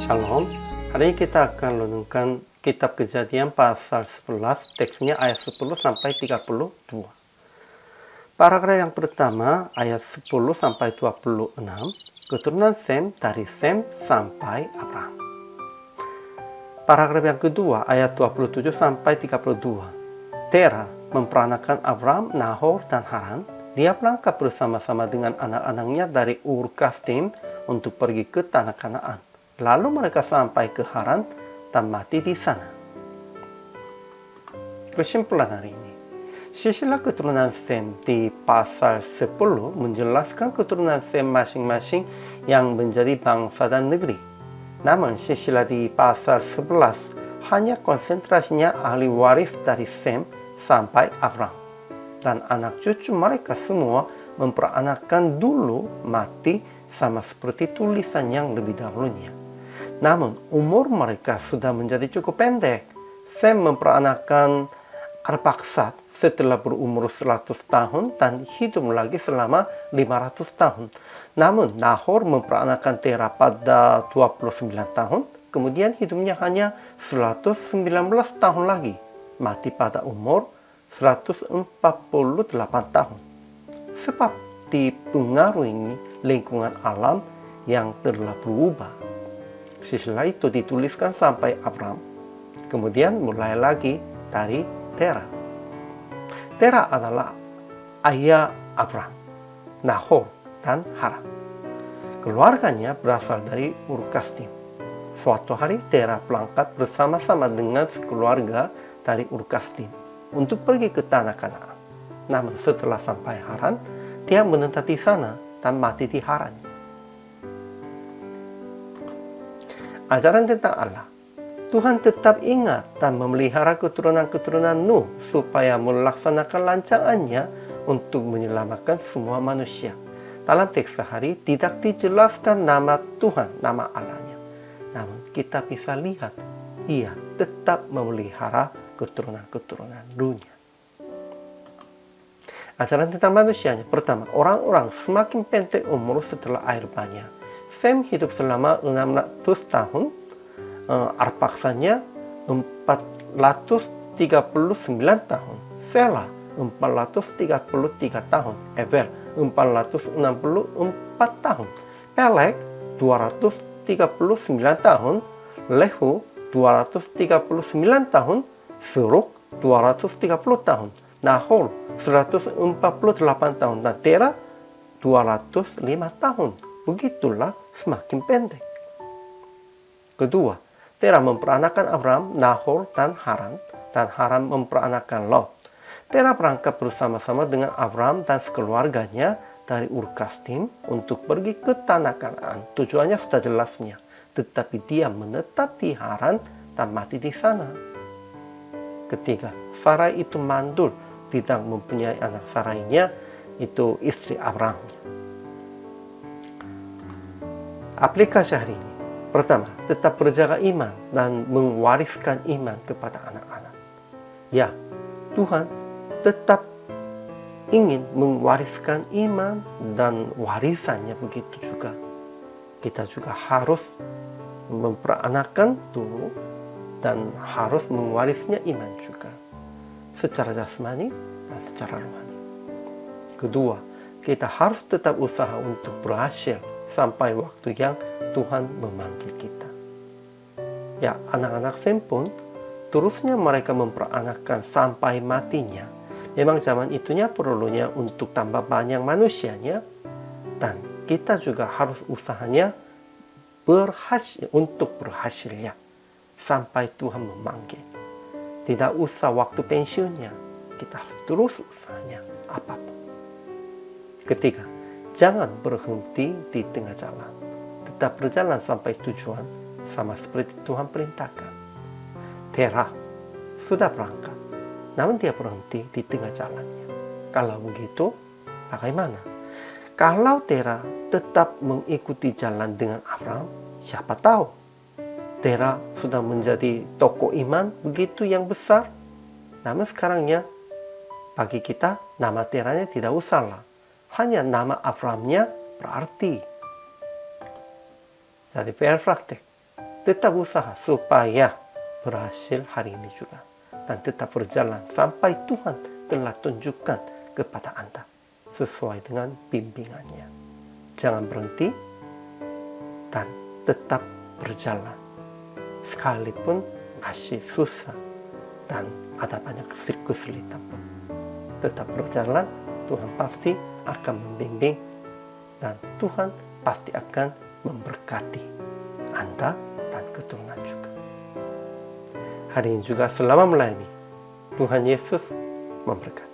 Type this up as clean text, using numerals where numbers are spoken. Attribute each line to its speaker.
Speaker 1: Shalom, hari ini kita akan renungkan kitab Kejadian pasal 11, teksnya ayat 10 sampai 32. Paragraf yang pertama, ayat 10 sampai 26, keturunan Sem dari Sem sampai Abraham. Paragraf yang kedua, ayat 27 sampai 32, Tera memperanakan Abraham, Nahor, dan Haran. Dia berangkat bersama-sama dengan anak-anaknya dari Ur Kasdim untuk pergi ke tanah Kanaan. Lalu mereka sampai ke Haran dan mati di sana. Kesimpulan hari ini, silsilah keturunan Sem di pasal 10 menjelaskan keturunan Sem masing-masing yang menjadi bangsa dan negeri. Namun silsilah di pasal 11 hanya konsentrasinya ahli waris dari Sem sampai Abraham. Dan anak cucu mereka semua memperanakkan dulu mati sama seperti tulisan yang lebih dahulunya. Namun, umur mereka sudah menjadi cukup pendek. Sem memperanakan Arpaksad setelah berumur 100 tahun dan hidup lagi selama 500 tahun. Namun, Nahor memperanakan Tera pada 29 tahun, kemudian hidupnya hanya 119 tahun lagi, mati pada umur 148 tahun. Sebab dipengaruhi lingkungan alam yang telah berubah. Silsilah itu dituliskan sampai Abraham, kemudian mulai lagi dari Tera. Tera adalah ayah Abraham, Nahor, dan Haran. Keluarganya berasal dari Ur Kasdim. Suatu hari Tera berangkat bersama-sama dengan sekeluarga dari Ur Kasdim untuk pergi ke tanah Kanaan. Namun setelah sampai Haran, dia menetap di sana dan mati di Haran. Ajaran tentang Allah. Tuhan tetap ingat dan memelihara keturunan-keturunan Nuh supaya melaksanakan rancangannya untuk menyelamatkan semua manusia. Dalam teks sehari tidak dijelaskan nama Tuhan, nama Allahnya. Namun kita bisa lihat, ia tetap memelihara keturunan-keturunan Nuhnya. Ajaran tentang manusianya. Pertama, orang-orang semakin pendek umur setelah air banyak. Sem hidup selama 600 tahun, Arpaksanya 439 tahun, Sela 433 tahun, Eber 464 tahun, Pelek 239 tahun, Lehu 239 tahun, Seruk 230 tahun, Nahor 148 tahun, dan Tera 205 tahun. Begitulah semakin pendek. Kedua, Tera memperanakan Abraham, Nahor, dan Haran memperanakan Lot. Tera berangkat bersama-sama dengan Abraham dan sekeluarganya dari Ur Kasdim untuk pergi ke tanah Kanaan. Tujuannya sudah jelasnya, tetapi dia menetap di Haran dan mati di sana. Ketiga, Sarai itu mandul, tidak mempunyai anak. Sarainya itu istri Abraham. Aplikasi hari ini. Pertama, tetap berjaga iman dan mewariskan iman kepada anak-anak. Ya, Tuhan tetap ingin mewariskan iman dan warisannya, begitu juga. Kita juga harus memperanakan dulu dan harus mewarisnya iman juga. Secara jasmani dan secara rohani. Kedua, kita harus tetap usaha untuk berhasil sampai waktu yang Tuhan memanggil kita. Ya, anak-anak Sem pun terusnya mereka memperanakkan sampai matinya. Memang zaman itunya perlunya untuk tambah banyak manusianya, dan kita juga harus usahanya berhasilnya sampai Tuhan memanggil. Tidak usah waktu pensiunnya, kita harus terus usahanya apapun. Ketiga, jangan berhenti di tengah jalan. Tetap berjalan sampai tujuan sama seperti Tuhan perintahkan. Tera sudah berangkat, namun dia berhenti di tengah jalannya. Kalau begitu, bagaimana? Kalau Tera tetap mengikuti jalan dengan Abraham, siapa tahu Tera sudah menjadi tokoh iman begitu yang besar. Namun sekarangnya, bagi kita, nama Teranya tidak usahlah. Hanya nama Abrahamnya berarti. Jadi PR praktek. tetap usaha supaya berhasil hari ini juga. Dan tetap berjalan sampai Tuhan telah tunjukkan kepada Anda sesuai dengan bimbingannya. Jangan berhenti dan tetap berjalan. Sekalipun masih susah dan ada banyak kesulitan pun. Tetap berjalan, Tuhan pasti akan membimbing dan Tuhan pasti akan memberkati Anda dan keturunan juga. Hari ini juga selama melayani, Tuhan Yesus memberkati.